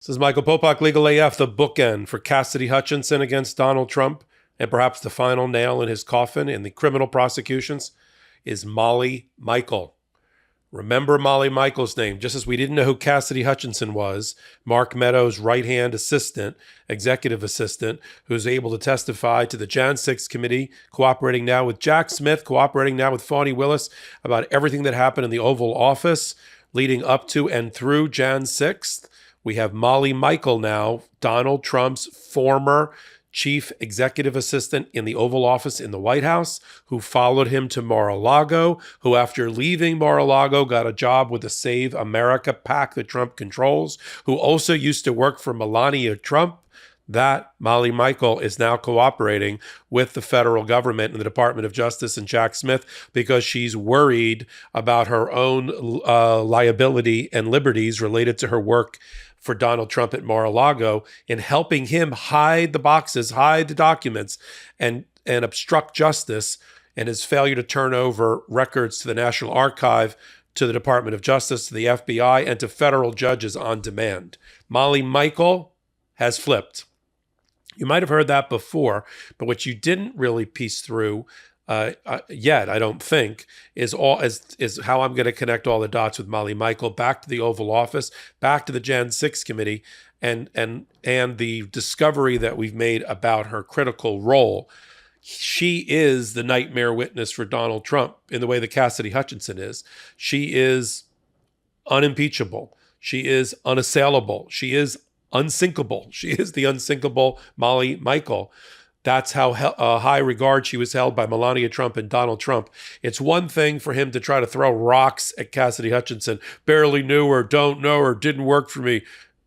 This is Michael Popok, Legal AF, the bookend for Cassidy Hutchinson against Donald Trump, and perhaps the final nail in his coffin in the criminal prosecutions is Molly Michael. Remember Molly Michael's name, just as we didn't know who Cassidy Hutchinson was, Mark Meadows' right-hand assistant, executive assistant, who's able to testify to the Jan 6 committee, cooperating now with Jack Smith, cooperating now with Fani Willis about everything that happened in the Oval Office leading up to and through Jan 6th. We have Molly Michael now, Donald Trump's former chief executive assistant in the Oval Office in the White House, who followed him to Mar-A-Lago, who after leaving Mar-A-Lago got a job with the Save America PAC that Trump controls, who also used to work for Melania Trump. That Molly Michael is now cooperating with the federal government and the Department of Justice and Jack Smith because she's worried about her own liability and liberties related to her work for Donald Trump at Mar-A-Lago in helping him hide the boxes, hide the documents, and obstruct justice, and his failure to turn over records to the National Archive, to the Department of Justice, to the FBI, and to federal judges on demand. Molly Michael has flipped. You might have heard that before, but what you didn't really piece through yet, I don't think, is how I'm going to connect all the dots with Molly Michael back to the Oval Office, back to the Jan 6 committee, and the discovery that we've made about her critical role. She is the nightmare witness for Donald Trump in the way that Cassidy Hutchinson is. She is unimpeachable. She is unassailable. She is unsinkable. She is the unsinkable Molly Michael. That's how high regard she was held by Melania Trump and Donald Trump. It's one thing for him to try to throw rocks at Cassidy Hutchinson. Barely knew her, don't know her, didn't work for me.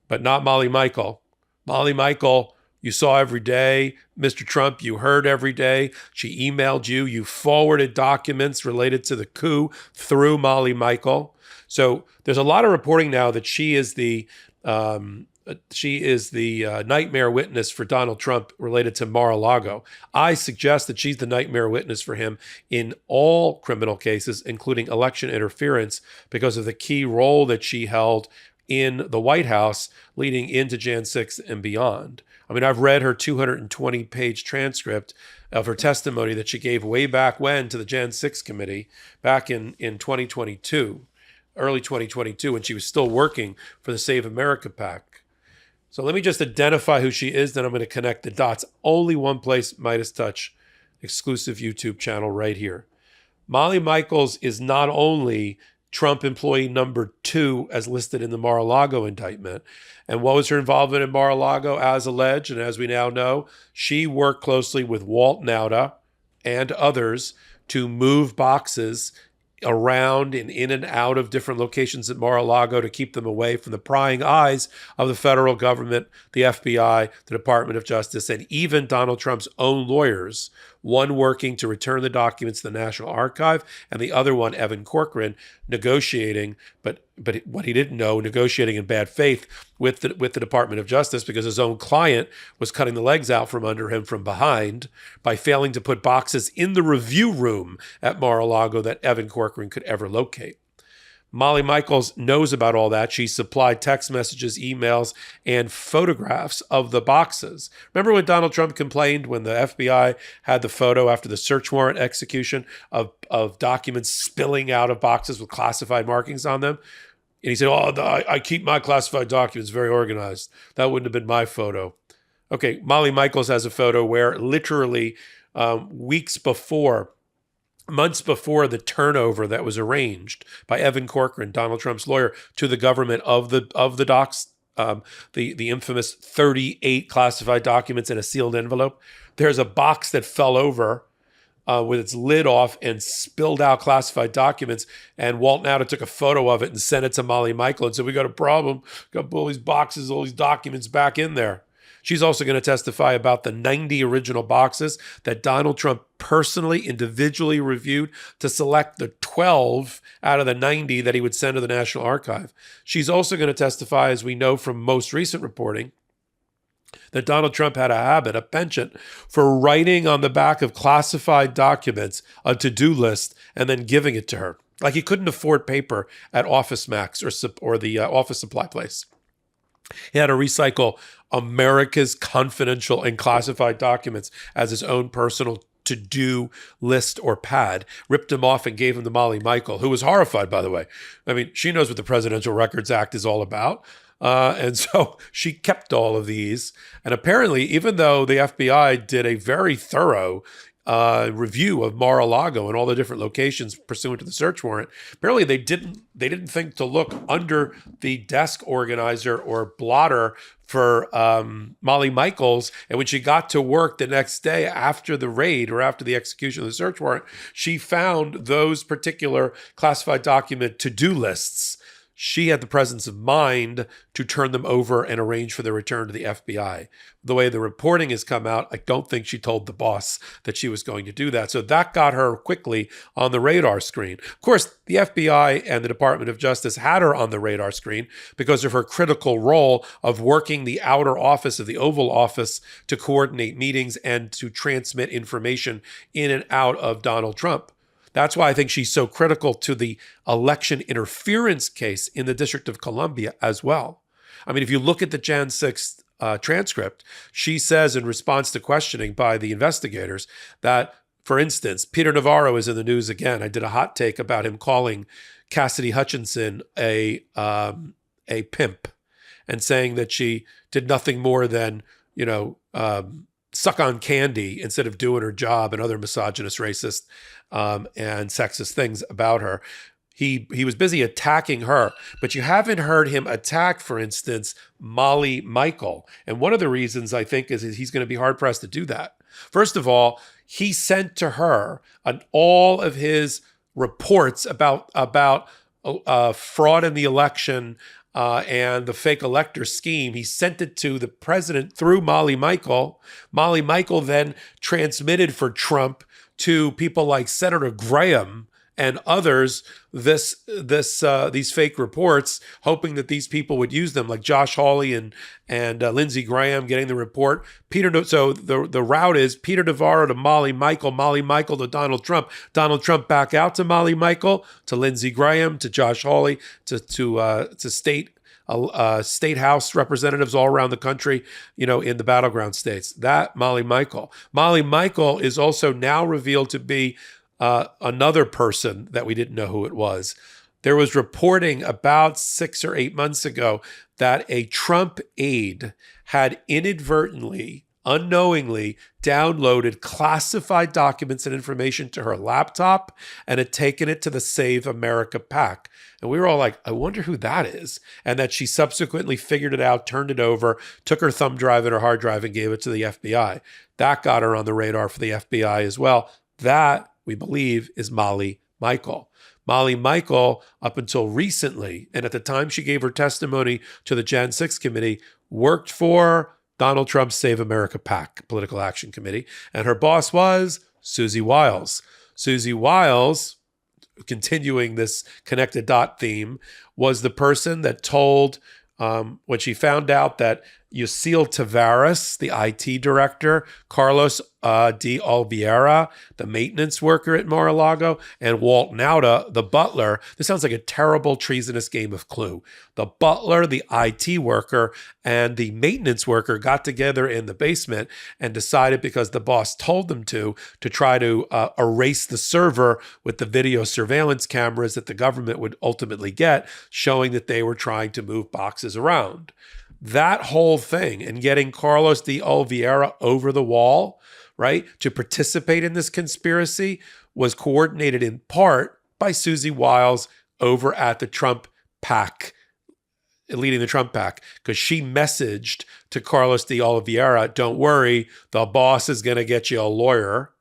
But not Molly Michael. Molly Michael, you saw every day. Mr. Trump, you heard every day. She emailed you. You forwarded documents related to the coup through Molly Michael. So there's a lot of reporting now that she is the nightmare witness for Donald Trump related to Mar-A-Lago. I suggest that she's the nightmare witness for him in all criminal cases, including election interference, because of the key role that she held in the White House leading into Jan 6 and beyond. I mean, I've read her 220-page transcript of her testimony that she gave way back when to the Jan 6 committee back in 2022, early 2022, when she was still working for the Save America PAC. So let me just identify who she is, then I'm going to connect the dots. Only one place, MeidasTouch, exclusive YouTube channel right here. Molly Michaels is not only Trump employee number 2 as listed in the Mar-A-Lago indictment. And what was her involvement in Mar-A-Lago as alleged? And as we now know, she worked closely with Walt Nauta and others to move boxes around and in and out of different locations at Mar-A-Lago to keep them away from the prying eyes of the federal government, the FBI, the Department of Justice, and even Donald Trump's own lawyers, one working to return the documents to the National Archive, and the other one, Evan Corcoran, negotiating, but what he didn't know, negotiating in bad faith with the Department of Justice because his own client was cutting the legs out from under him from behind by failing to put boxes in the review room at Mar-A-Lago that Evan Corcoran could ever locate. Molly Michaels knows about all that. She supplied text messages, emails, and photographs of the boxes. Remember when Donald Trump complained when the FBI had the photo after the search warrant execution of documents spilling out of boxes with classified markings on them? And he said, I keep my classified documents very organized. That wouldn't have been my photo. Okay, Molly Michaels has a photo where literally months before the turnover that was arranged by Evan Corcoran, Donald Trump's lawyer, to the government of the docs, the infamous 38 classified documents in a sealed envelope, there's a box that fell over with its lid off and spilled out classified documents. And Walt Nauta took a photo of it and sent it to Molly Michael and said, we got a problem. Got all these boxes, all these documents back in there. She's also going to testify about the 90 original boxes that Donald Trump personally, individually reviewed to select the 12 out of the 90 that he would send to the National Archive. She's also going to testify, as we know from most recent reporting, that Donald Trump had a habit, a penchant, for writing on the back of classified documents a to-do list and then giving it to her. Like he couldn't afford paper at Office Max or the office supply place. He had to recycle America's confidential and classified documents as his own personal to-do list or pad, ripped him off and gave him to Molly Michael, who was horrified, by the way. I mean, she knows what the Presidential Records Act is all about. And so she kept all of these. And apparently, even though the FBI did a very thorough review of Mar-A-Lago and all the different locations pursuant to the search warrant, apparently they didn't think to look under the desk organizer or blotter for Molly Michaels. And when she got to work the next day after the raid or after the execution of the search warrant, she found those particular classified document to-do lists. She had the presence of mind to turn them over and arrange for their return to the FBI. The way the reporting has come out, I don't think she told the boss that she was going to do that. So that got her quickly on the radar screen. Of course, the FBI and the Department of Justice had her on the radar screen because of her critical role of working the outer office of the Oval Office to coordinate meetings and to transmit information in and out of Donald Trump. That's why I think she's so critical to the election interference case in the District of Columbia as well. I mean, if you look at the Jan 6th transcript, she says in response to questioning by the investigators that, for instance, Peter Navarro is in the news again. I did a hot take about him calling Cassidy Hutchinson a pimp and saying that she did nothing more than, suck on candy instead of doing her job, and other misogynist, racist, and sexist things about her. He was busy attacking her, but you haven't heard him attack, for instance, Molly Michael. And one of the reasons I think is he's going to be hard pressed to do that. First of all, he sent to her all of his reports about fraud in the election and the fake elector scheme. He sent it to the president through Molly Michael. Molly Michael then transmitted for Trump to people like Senator Graham and others these fake reports, hoping that these people would use them, like Josh Hawley and Lindsey Graham getting the report. So the route is Peter Navarro to Molly Michael to Donald Trump back out to Molly Michael, to Lindsey Graham, to Josh Hawley, to state house representatives all around the country, in the battleground states. That Molly Michael is also now revealed to be another person that we didn't know who it was. There was reporting about 6 or 8 months ago that a Trump aide had inadvertently, unknowingly downloaded classified documents and information to her laptop and had taken it to the Save America PAC. And we were all like, I wonder who that is. And that she subsequently figured it out, turned it over, took her thumb drive and her hard drive and gave it to the FBI. That got her on the radar for the FBI as well. That, we believe, is Molly Michael. Molly Michael, up until recently, and at the time she gave her testimony to the Jan 6 committee, worked for Donald Trump's Save America PAC, Political Action Committee, and her boss was Susie Wiles. Susie Wiles, continuing this connected dot theme, was the person that told, when she found out that Yuscil Tavares, the IT director, Carlos de Oliveira, the maintenance worker at Mar-A-Lago, and Walt Nauta, the butler. This sounds like a terrible treasonous game of Clue. The butler, the IT worker, and the maintenance worker got together in the basement and decided, because the boss told them to try to erase the server with the video surveillance cameras that the government would ultimately get, showing that they were trying to move boxes around. That whole thing and getting Carlos de Oliveira over the wall, right, to participate in this conspiracy was coordinated in part by Susie Wiles over at the Trump PAC, leading the Trump PAC, because she messaged to Carlos de Oliveira, don't worry, the boss is going to get you a lawyer.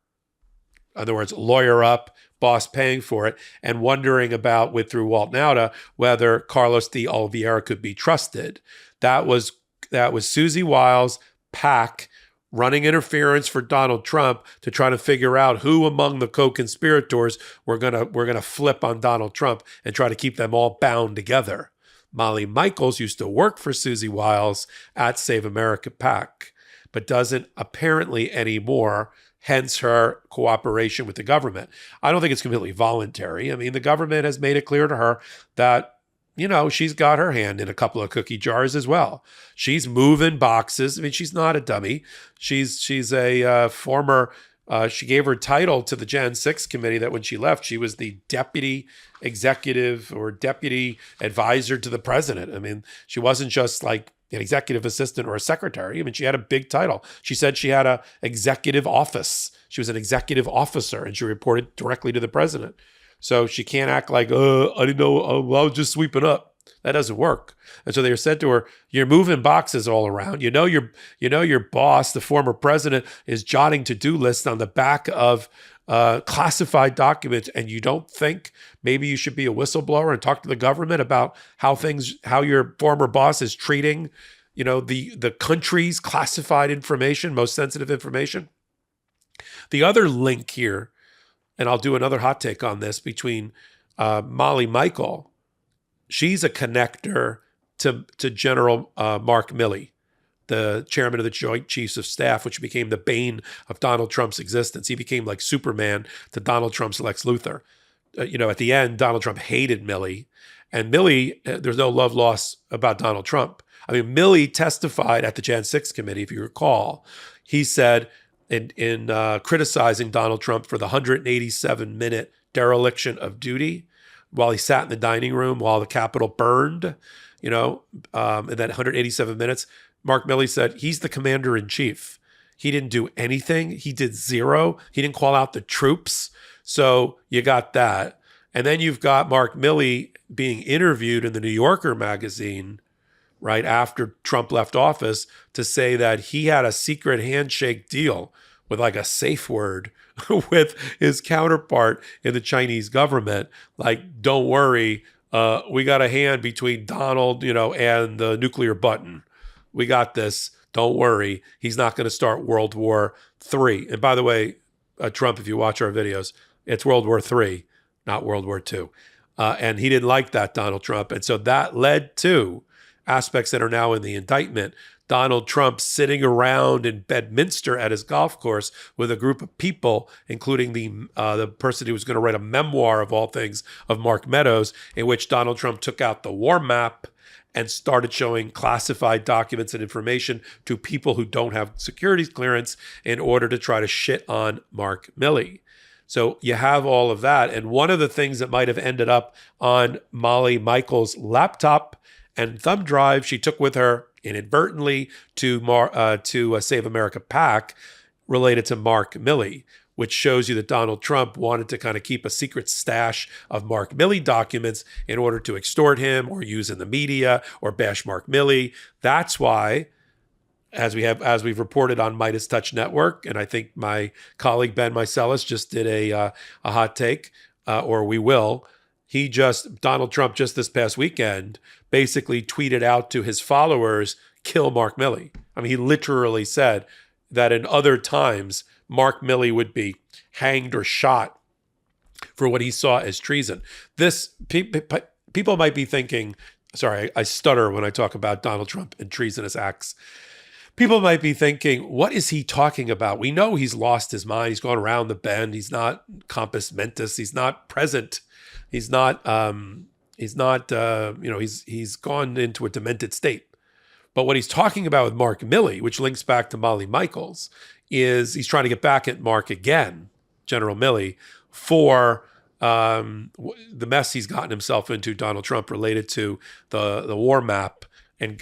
In other words, lawyer up, boss paying for it, and wondering about, through Walt Nauta, whether Carlos de Oliveira could be trusted. That was Susie Wiles' PAC running interference for Donald Trump to try to figure out who among the co-conspirators we're gonna flip on Donald Trump and try to keep them all bound together. Molly Michaels used to work for Susie Wiles at Save America PAC, but doesn't apparently anymore, hence her cooperation with the government. I don't think it's completely voluntary. I mean, the government has made it clear to her that she's got her hand in a couple of cookie jars as well. She's moving boxes. I mean, she's not a dummy. She's a former. She gave her title to the Jan 6 committee that when she left, she was the deputy executive or deputy advisor to the president. I mean, she wasn't just like an executive assistant or a secretary. I mean, she had a big title. She said she had a executive office. She was an executive officer and she reported directly to the president. So she can't act like, I didn't know, I was just sweeping up. That doesn't work. And so they said to her, you're moving boxes all around. Your boss, the former president, is jotting to-do lists on the back of classified documents, and you don't think maybe you should be a whistleblower and talk to the government about how your former boss is treating, the country's classified information, most sensitive information? The other link here, and I'll do another hot take on this, between Molly Michael, she's a connector to General Mark Milley, the chairman of the Joint Chiefs of Staff, which became the bane of Donald Trump's existence. He became like Superman to Donald Trump's Lex Luthor. At the end, Donald Trump hated Milley. And Milley, there's no love lost about Donald Trump. I mean, Milley testified at the Jan 6 committee, if you recall. He said, in criticizing Donald Trump for the 187-minute dereliction of duty while he sat in the dining room while the Capitol burned, in that 187 minutes, Mark Milley said, he's the commander-in-chief. He didn't do anything. He did zero. He didn't call out the troops. So you got that. And then you've got Mark Milley being interviewed in the New Yorker magazine right after Trump left office to say that he had a secret handshake deal with like a safe word with his counterpart in the Chinese government. Like, don't worry, we got a hand between Donald, and the nuclear button. We got this. Don't worry. He's not going to start World War III. And by the way, Trump, if you watch our videos, it's World War III, not World War II. And he didn't like that, Donald Trump. And so that led to aspects that are now in the indictment. Donald Trump sitting around in Bedminster at his golf course with a group of people, including the person who was going to write a memoir of all things of Mark Meadows, in which Donald Trump took out the war map and started showing classified documents and information to people who don't have security clearance in order to try to shit on Mark Milley. So you have all of that. And one of the things that might have ended up on Molly Michael's laptop and thumb drive she took with her inadvertently to Save America PAC related to Mark Milley, which shows you that Donald Trump wanted to kind of keep a secret stash of Mark Milley documents in order to extort him or use in the media or bash Mark Milley. That's why, as we've reported on MeidasTouch Network, and I think my colleague Ben Meiselas just did a hot take, or we will. Donald Trump just this past weekend basically tweeted out to his followers, kill Mark Milley. I mean, he literally said that in other times, Mark Milley would be hanged or shot for what he saw as treason. People might be thinking, sorry, I stutter when I talk about Donald Trump and treasonous acts. People might be thinking, what is he talking about? We know he's lost his mind. He's gone around the bend. He's not compos mentis. He's not present. He's gone into a demented state. But what he's talking about with Mark Milley, which links back to Molly Michaels, is he's trying to get back at Mark again, General Milley, for the mess he's gotten himself into, Donald Trump, related to the war map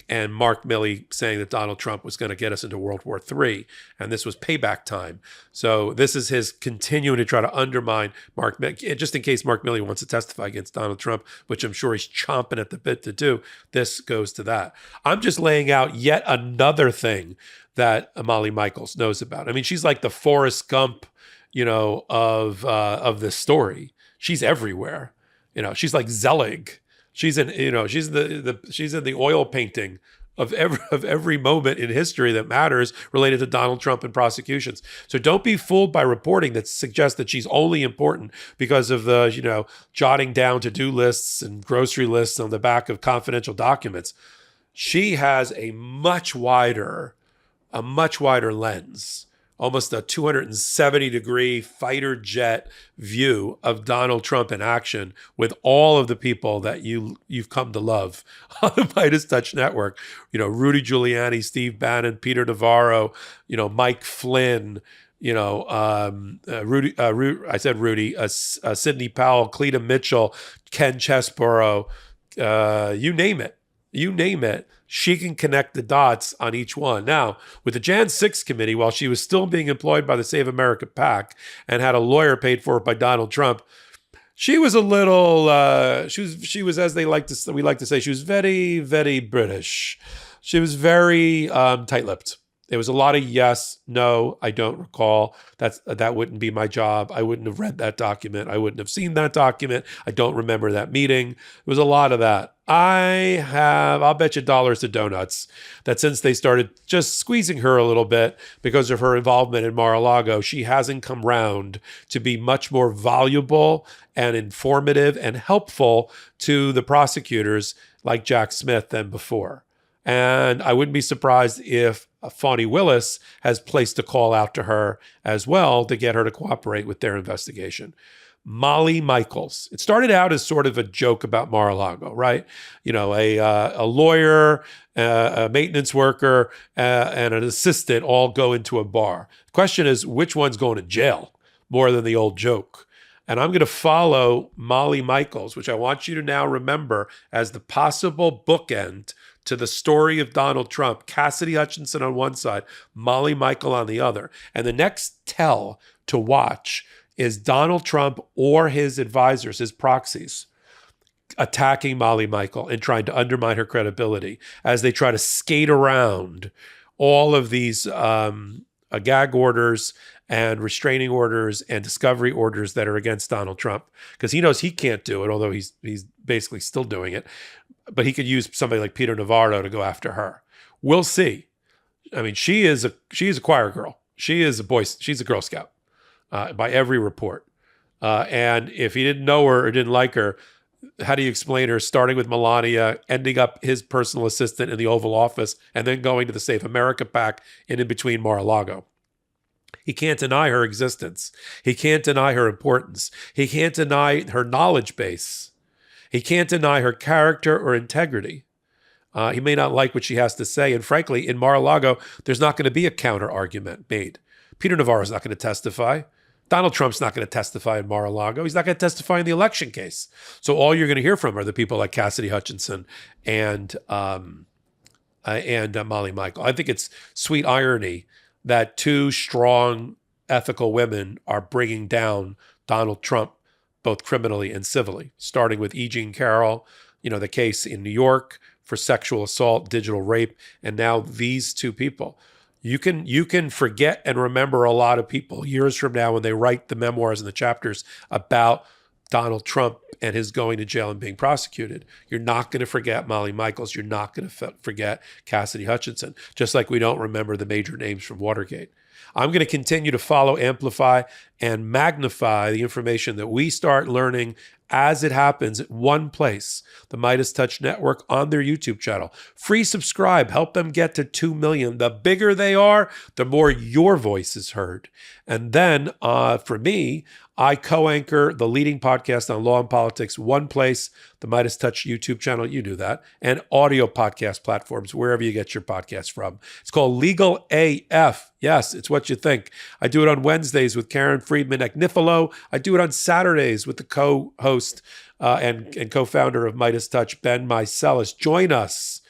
and Mark Milley saying that Donald Trump was going to get us into World War III, and this was payback time. So this is his continuing to try to undermine Mark Milley, just in case Mark Milley wants to testify against Donald Trump, which I'm sure he's chomping at the bit to do. This goes to that. I'm just laying out yet another thing that Molly Michaels knows about. I mean, she's like the Forrest Gump, of this story. She's everywhere. She's like Zelig. She's in the oil painting of every moment in history that matters related to Donald Trump and prosecutions. So don't be fooled by reporting that suggests that she's only important because of the, jotting down to-do lists and grocery lists on the back of confidential documents. She has a much wider lens almost a 270-degree fighter jet view of Donald Trump in action with all of the people that you've come to love on the MeidasTouch network. Rudy Giuliani, Steve Bannon, Peter Navarro, Mike Flynn, Rudy, I said Rudy, Sidney Powell, Cleta Mitchell, Ken Chesborough, you name it. She can connect the dots on each one. Now, with the Jan 6 committee, while she was still being employed by the Save America PAC and had a lawyer paid for it by Donald Trump, she was a little, she was, as we like to say, she was very, very British. She was very tight-lipped. There was a lot of yes, no, I don't recall. That wouldn't be my job. I wouldn't have read that document. I wouldn't have seen that document. I don't remember that meeting. There was a lot of that. I'll bet you dollars to donuts that since they started just squeezing her a little bit because of her involvement in Mar-A-Lago, she hasn't come round to be much more valuable and informative and helpful to the prosecutors like Jack Smith than before. And I wouldn't be surprised if Fani Willis has placed a call out to her as well to get her to cooperate with their investigation. Molly Michaels. It started out as sort of a joke about Mar-A-Lago, right? A lawyer, a maintenance worker, and an assistant all go into a bar. The question is, which one's going to jail more than the old joke? And I'm going to follow Molly Michaels, which I want you to now remember as the possible bookend to the story of Donald Trump. Cassidy Hutchinson on one side, Molly Michael on the other. And the next tell to watch is Donald Trump or his advisors, his proxies, attacking Molly Michael and trying to undermine her credibility as they try to skate around all of these gag orders and restraining orders and discovery orders that are against Donald Trump, because he knows he can't do it, although he's basically still doing it. But he could use somebody like Peter Navarro to go after her. We'll see. I mean, she is a choir girl. She is a boy. She's a Girl Scout by every report. And if he didn't know her or didn't like her, how do you explain her starting with Melania, ending up his personal assistant in the Oval Office, and then going to the Save America PAC and in between Mar-A-Lago? He can't deny her existence. He can't deny her importance. He can't deny her knowledge base. He can't deny her character or integrity. He may not like what she has to say. And frankly, in Mar-A-Lago, there's not going to be a counter argument made. Peter Navarro's not going to testify. Donald Trump's not going to testify in Mar-A-Lago. He's not going to testify in the election case. So all you're going to hear from are the people like Cassidy Hutchinson and Molly Michael. I think it's sweet irony that two strong, ethical women are bringing down Donald Trump, both criminally and civilly, starting with E. Jean Carroll, the case in New York for sexual assault, digital rape, and now these two people. You can forget and remember a lot of people years from now when they write the memoirs and the chapters about Donald Trump and his going to jail and being prosecuted. You're not going to forget Molly Michaels. You're not going to forget Cassidy Hutchinson, just like we don't remember the major names from Watergate. I'm going to continue to follow, amplify, and magnify the information that we start learning as it happens at one place, the MeidasTouch Network on their YouTube channel. Free subscribe, help them get to 2 million. The bigger they are, the more your voice is heard. And then for me, I co-anchor the leading podcast on law and politics, one place, the MeidasTouch YouTube channel, you knew that, and audio podcast platforms, wherever you get your podcasts from. It's called Legal AF. Yes, it's what you think. I do it on Wednesdays with Karen Friedman Agnifilo. I do it on Saturdays with the co-host and co-founder of MeidasTouch, Ben Mycelis. Join us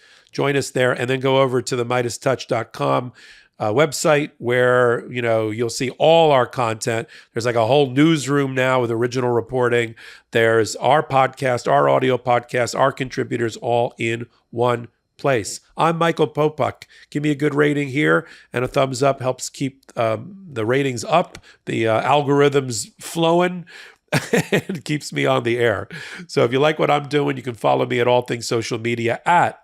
there, and then go over to the MeidasTouch.com website where you'll see all our content. There's like a whole newsroom now with original reporting. There's our podcast, our audio podcast, our contributors all in one place. I'm Michael Popok. Give me a good rating here, and a thumbs up helps keep the ratings up, the algorithms flowing, and keeps me on the air. So if you like what I'm doing, you can follow me at all things social media at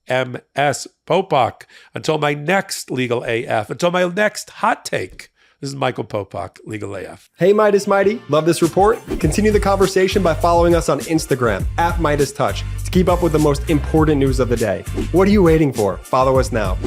MS Popok. Until my next Legal AF, until my next hot take, this is Michael Popok, Legal AF. Hey, Meidas Mighty. Love this report? Continue the conversation by following us on Instagram at MeidasTouch to keep up with the most important news of the day. What are you waiting for? Follow us now.